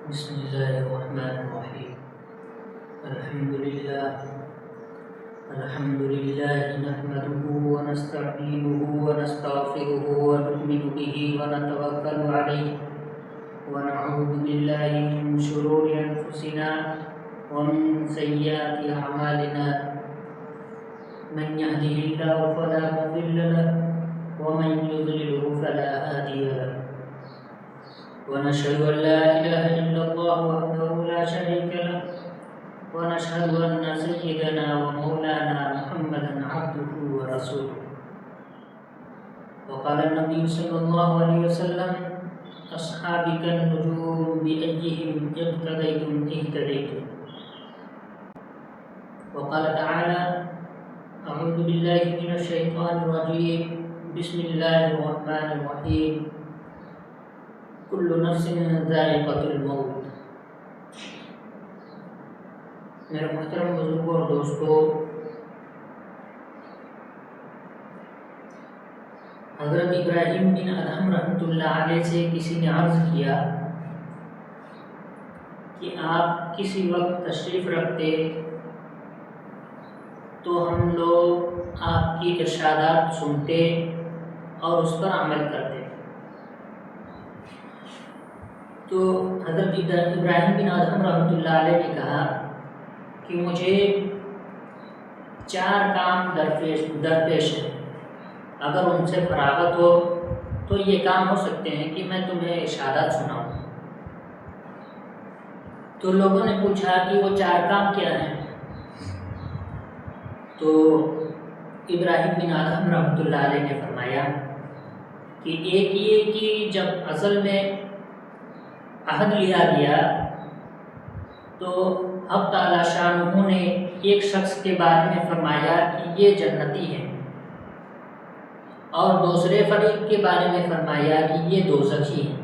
بسم الله الرحمن الرحيم. الحمد لله نحمده ونستعينه ونستغفره ونؤمن به ونتوكل عليه ونعوذ بالله من شرور أنفسنا ومن سيئات أعمالنا. من يهده الله فلا مضل له ومن يضلله فلا هادي له. ونشهد أن لا إله إلا الله وحده لا شريك له ونشهد أن سيدنا ومولانا محمدا عبده ورسوله. وقال النبي صلى الله عليه وسلم: أصحابي كالنجوم بأيهم اقتديتم اهتديتم. وقال تعالى: أعوذ بالله من الشيطان الرجيم. بسم الله الرحمن الرحيم. كل نفس ذائقة الموت. میرے محترم بزرگوں اور دوستوں، حضرت ابراہیم بن ادہم رحمۃ اللہ علیہ سے کسی نے عرض کیا کہ آپ کسی وقت تشریف رکھتے تو ہم لوگ آپ کی ارشادات سنتے اور اس پر عمل کرتے. تو حضرت ابراہیم بن ادہم رحمۃ اللہ علیہ نے کہا کہ مجھے 4 کام درپیش ہیں. اگر ان سے فراغت ہو تو یہ کام ہو سکتے ہیں کہ میں تمہیں ارشادات سناؤں. تو لوگوں نے پوچھا کہ وہ 4 کام کیا ہیں؟ تو ابراہیم بن ادہم رحمۃ اللہ علیہ نے فرمایا کہ ایک یہ کہ جب ازل میں عہد لیا گیا تو حق تعالی شانہ نے ایک شخص کے بارے میں فرمایا کہ یہ جنتی ہے، اور دوسرے فریق کے بارے میں فرمایا کہ یہ دوزخی ہے.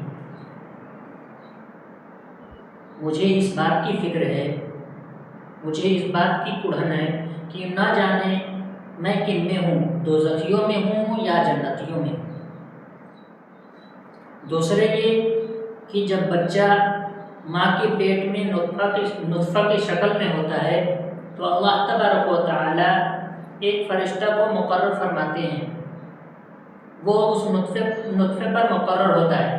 مجھے اس بات کی فکر ہے، مجھے اس بات کی کڑھن ہے کہ نہ جانے میں کن میں ہوں، دوزخیوں میں ہوں یا جنتیوں میں. دوسرے یہ کہ جب بچہ ماں کے پیٹ میں نطفہ کی شکل میں ہوتا ہے تو اللہ تبارک و تعالی ایک فرشتہ کو مقرر فرماتے ہیں، وہ اس نطفے پر مقرر ہوتا ہے.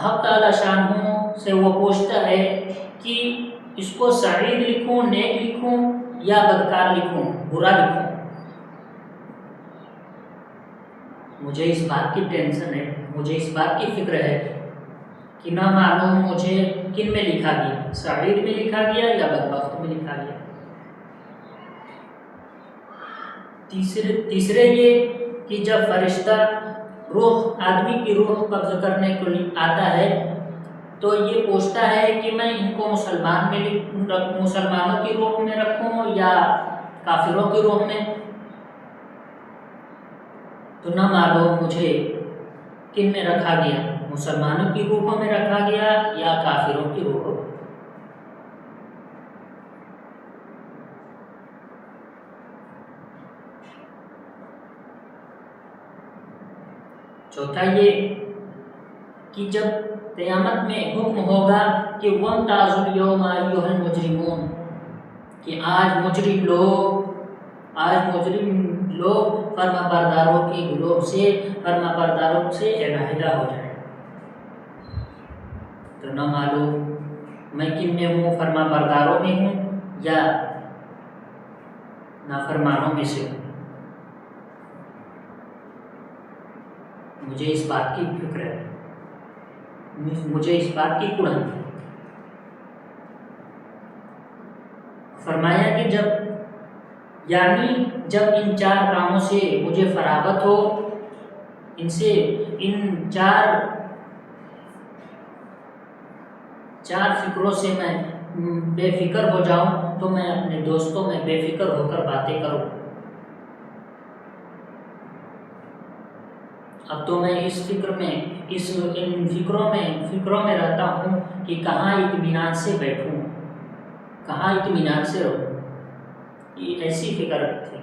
حق تعالی شانہ سے وہ پوچھتا ہے کہ اس کو سعید لکھوں، نیک لکھوں یا بدکار لکھوں، برا لکھوں. مجھے اس بات کی ٹینشن ہے، مجھے اس بات کی فکر ہے کہ نہ معلوم مجھے کن میں لکھا گیا، سعید میں لکھا گیا یا بدبخت میں لکھا گیا. تیسرے یہ کہ جب فرشتہ آدمی کی روح قبض کرنے کو آتا ہے تو یہ پوچھتا ہے کہ میں ان کو مسلمانوں کی روح میں رکھوں یا کافروں کی روح میں. تو نہ معلوم مجھے کن میں رکھا گیا، مسلمانوں کی روحوں میں رکھا گیا یا کافروں کی روحوں میں. چوتھا یہ کہ جب قیامت میں حکم ہوگا کہ وَامْتَازُوا الْيَوْمَ أَيُّهَا الْمُجْرِمُونَ، کہ آج مجرم لوگ فرما برداروں کے گروہ سے علیحدہ ہو جائیں. تو نہ معلوم میں کن میں ہوں، فرما برداروں میں ہوں یا نافرمانوں میں سے ہوں. مجھے اس بات کی فکر ہے، مجھے اس بات کی کڑھن ہے. فرمایا کہ جب ان 4 کاموں سے مجھے فراغت ہو، ان 4 فکروں سے میں بے فکر ہو جاؤں تو میں اپنے دوستوں میں بے فکر ہو کر باتیں کروں. اب تو میں ان فکروں میں رہتا ہوں کہ کہاں اطمینان سے بیٹھوں، کہاں اطمینان سے رہوں. یہ ایسی فکر تھی.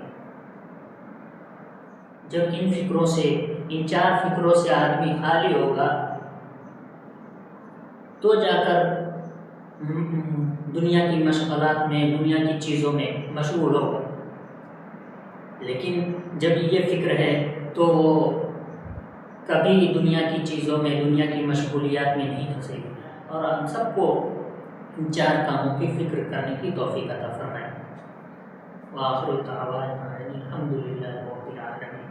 جب ان 4 فکروں سے آدمی خالی ہوگا تو جا کر دنیا کی مشغلات میں، دنیا کی چیزوں میں مشغول ہوگا۔ لیکن جب یہ فکر ہے تو وہ کبھی دنیا کی چیزوں میں، دنیا کی مشغولیات میں نہیں پھنسے گی۔ اور ہم سب کو ان 4 کاموں کی فکر کرنے کی توفیق عطا فرمائے۔ وآخر دعوانا الحمد للہ رب العالمین۔